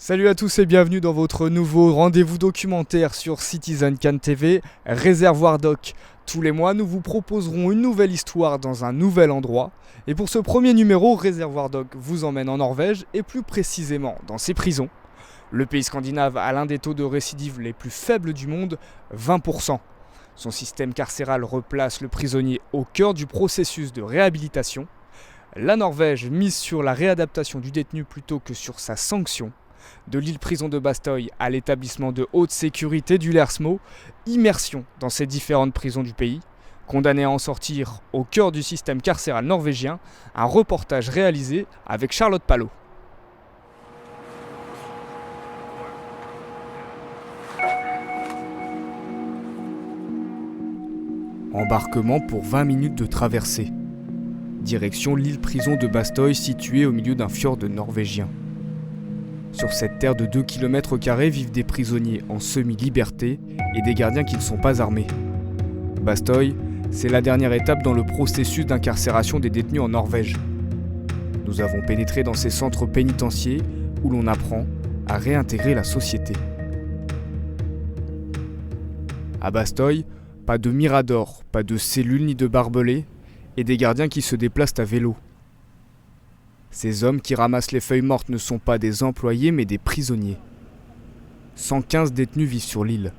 Salut à tous et bienvenue dans votre nouveau rendez-vous documentaire sur Citizen Kane TV, Réservoir Doc. Tous les mois, nous vous proposerons une nouvelle histoire dans un nouvel endroit. Et pour ce premier numéro, Réservoir Doc vous emmène en Norvège et plus précisément dans ses prisons. Le pays scandinave a l'un des taux de récidive les plus faibles du monde, 20%. Son système carcéral replace le prisonnier au cœur du processus de réhabilitation. La Norvège mise sur la réadaptation du détenu plutôt que sur sa sanction. De l'île prison de Bastøy à l'établissement de haute sécurité du Lersmo, immersion dans ces différentes prisons du pays. Condamné à en sortir au cœur du système carcéral norvégien, un reportage réalisé avec Charlotte Palot. Embarquement pour 20 minutes de traversée. Direction l'île prison de Bastøy située au milieu d'un fjord norvégien. Sur cette terre de 2 km² vivent des prisonniers en semi-liberté et des gardiens qui ne sont pas armés. Bastøy, c'est la dernière étape dans le processus d'incarcération des détenus en Norvège. Nous avons pénétré dans ces centres pénitentiaires où l'on apprend à réintégrer la société. À Bastøy, pas de mirador, pas de cellules ni de barbelés et des gardiens qui se déplacent à vélo. Ces hommes qui ramassent les feuilles mortes ne sont pas des employés mais des prisonniers. 115 détenus vivent sur l'île.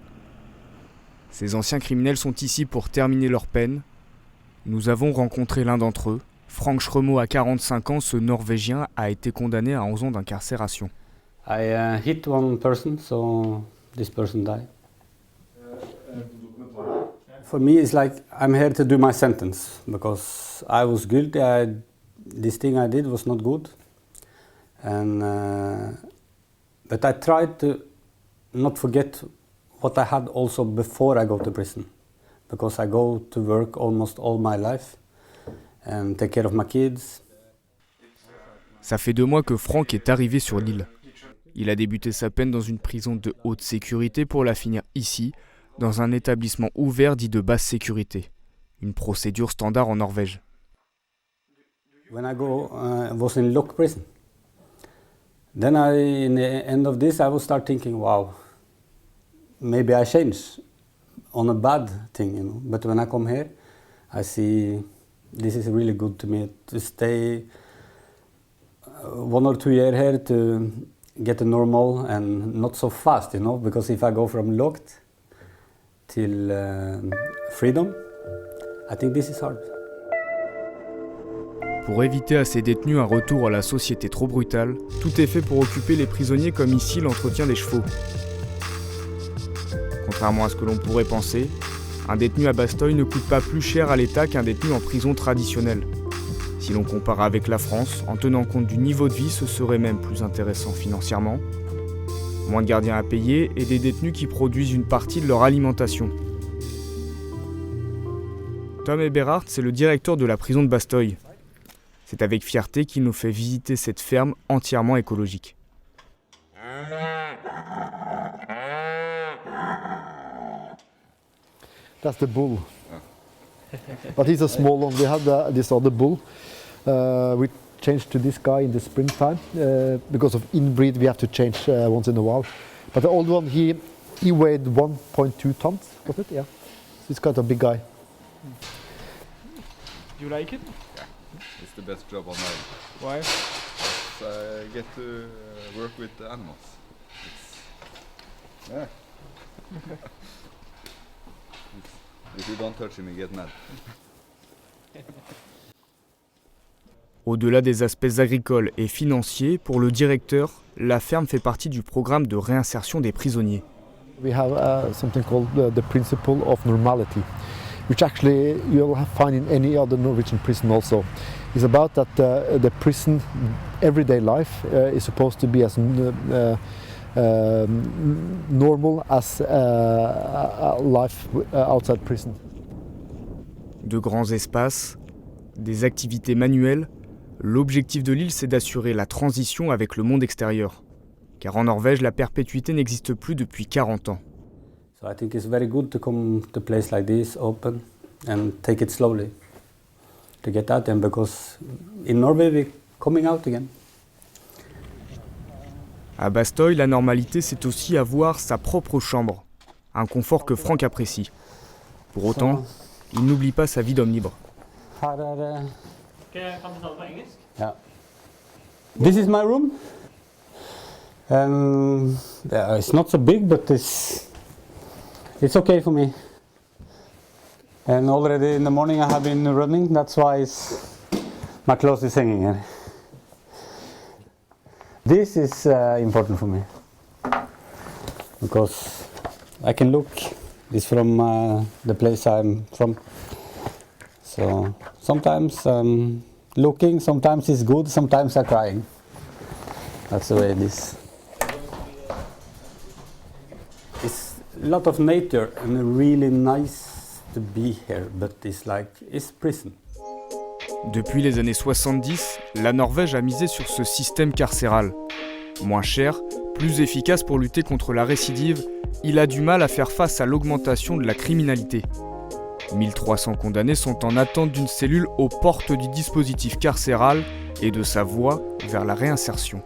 Ces anciens criminels sont ici pour terminer leur peine. Nous avons rencontré l'un d'entre eux. Frank Schremo a 45 ans, ce Norvégien a été condamné à 11 ans d'incarcération. I hit one person, so this person died. For me, it's like I'm here to do my sentence because I was guilty. This thing I did was not good, and but I tried to not forget what I had also before I go to prison, because I go to work almost all my life and take care of my kids. Ça fait 2 mois que Frank est arrivé sur l'île. Il a débuté sa peine dans une prison de haute sécurité pour la finir ici, dans un établissement ouvert dit de basse sécurité. Une procédure standard en Norvège. When I was in lock prison, then in the end of this, I will start thinking, wow, maybe I changed on a bad thing, you know. But when I come here, I see this is really good to me to stay 1 or 2 years here to get to normal and not so fast, you know. Because if I go from locked till freedom, I think this is hard. Pour éviter à ces détenus un retour à la société trop brutale, tout est fait pour occuper les prisonniers comme ici l'entretien des chevaux. Contrairement à ce que l'on pourrait penser, un détenu à Bastøy ne coûte pas plus cher à l'État qu'un détenu en prison traditionnelle. Si l'on compare avec la France, en tenant compte du niveau de vie, ce serait même plus intéressant financièrement. Moins de gardiens à payer et des détenus qui produisent une partie de leur alimentation. Tom Eberhardt, c'est le directeur de la prison de Bastøy. C'est avec fierté qu'il nous fait visiter cette ferme entièrement écologique. That's the bull. But he's a small one. We have this other bull. We changed to this guy in the springtime. Because of inbreed, we have to change once in a while. But the old one, he weighed 1.2 tons, was it? Yeah. He's quite a big guy. You like it? It's the best job on earth. Why? I get to work with the animals. Yeah. If you don't touch him, you get mad. Au-delà des aspects agricoles et financiers, pour le directeur, la ferme fait partie du programme de réinsertion des prisonniers. We have something called the principle of normality, which actually you'll find in any other Norwegian prison also. It's about that the prison everyday life is supposed to be as normal as life outside prison. De grands espaces, des activités manuelles, l'objectif de l'île c'est d'assurer la transition avec le monde extérieur. Car en Norvège, la perpétuité n'existe plus depuis 40 ans. So I think it's very good to come to a place like this, open, and take it slowly to get out there, because in Norway we're coming out again. À Bastogne, la normalité, c'est aussi avoir sa propre chambre. Un confort que Frank apprécie. Pour autant, il n'oublie pas sa vie d'homme libre. Yeah. This is my room. It's not so big, but it's okay for me. And already in the morning I have been running. That's why my clothes is hanging here. This is important for me because I can look. It's from the place I'm from. So sometimes looking, sometimes it's good, sometimes I'm crying. That's the way it is. It's a lot of nature and really nice to be here, but it's prison. Depuis les années 70, la Norvège a misé sur ce système carcéral. Moins cher, plus efficace pour lutter contre la récidive, il a du mal à faire face à l'augmentation de la criminalité. 1300 condamnés sont en attente d'une cellule aux portes du dispositif carcéral et de sa voie vers la réinsertion.